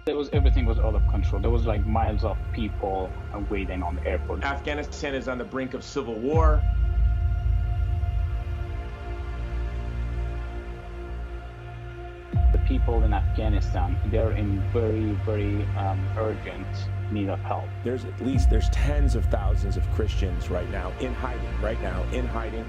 Everything was out of control. There was like miles of people waiting on the airport. Afghanistan is on the brink of civil war. The people in Afghanistan, they're in very, very urgent need of help. There's tens of thousands of Christians right now in hiding.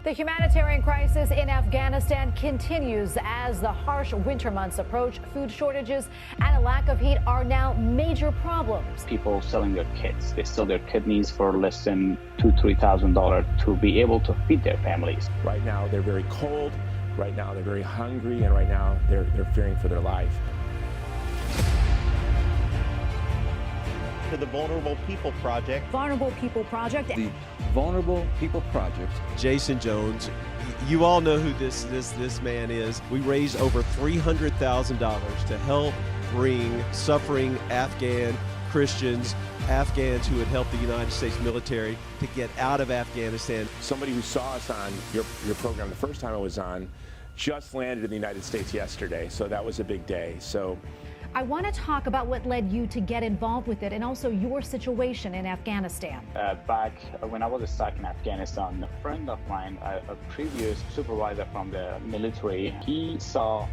The humanitarian crisis in Afghanistan continues as the harsh winter months approach. Food shortages and a lack of heat are now major problems. People selling their kids. They sell their kidneys for less than $2,000-$3,000 to be able to feed their families. Right now they're very cold, right now they're very hungry, and right now they're fearing for their life. To the Vulnerable People Project. Vulnerable People Project. The Vulnerable People Project. Jason Jones, you all know who this man is. We raised over $300,000 to help bring suffering Afghan Christians, Afghans who had helped the United States military to get out of Afghanistan. Somebody who saw us on your program the first time I was on just landed in the United States yesterday, so that was a big day. So I want to talk about what led you to get involved with it and also your situation in Afghanistan. Back when I was stuck in Afghanistan, a friend of mine, a previous supervisor from the military, he saw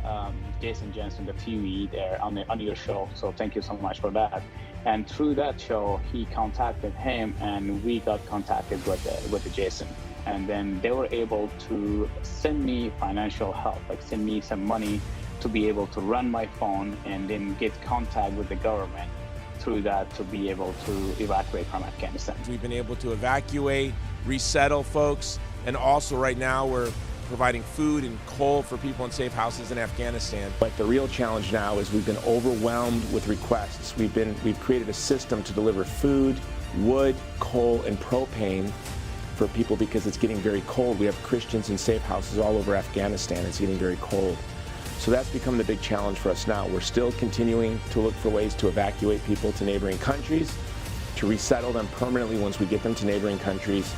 Jason Jones on the TV there on your show. So thank you so much for that. And through that show, he contacted him and we got contacted with Jason. And then they were able to send me financial help, like send me some money to be able to run my phone and then get contact with the government through that to be able to evacuate from Afghanistan. We've been able to evacuate, resettle folks, and also right now we're providing food and coal for people in safe houses in Afghanistan. But the real challenge now is we've been overwhelmed with requests. We've created a system to deliver food, wood, coal, and propane for people because it's getting very cold. We have Christians in safe houses all over Afghanistan. It's getting very cold. So that's become the big challenge for us now. We're still continuing to look for ways to evacuate people to neighboring countries, to resettle them permanently once we get them to neighboring countries.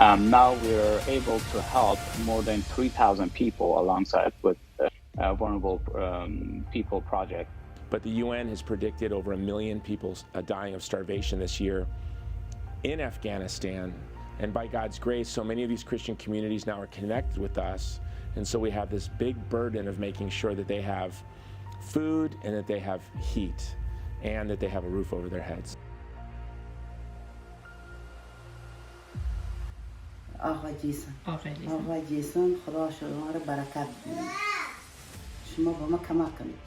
Now we're able to help more than 3,000 people alongside with the Vulnerable People Project. But the UN has predicted over 1 million people dying of starvation this year in Afghanistan. And by God's grace, so many of these Christian communities now are connected with us. And so we have this big burden of making sure that they have food and that they have heat and that they have a roof over their heads. آقا جیسن خدا شما رو برکت بده. شما با ما کمک کنید.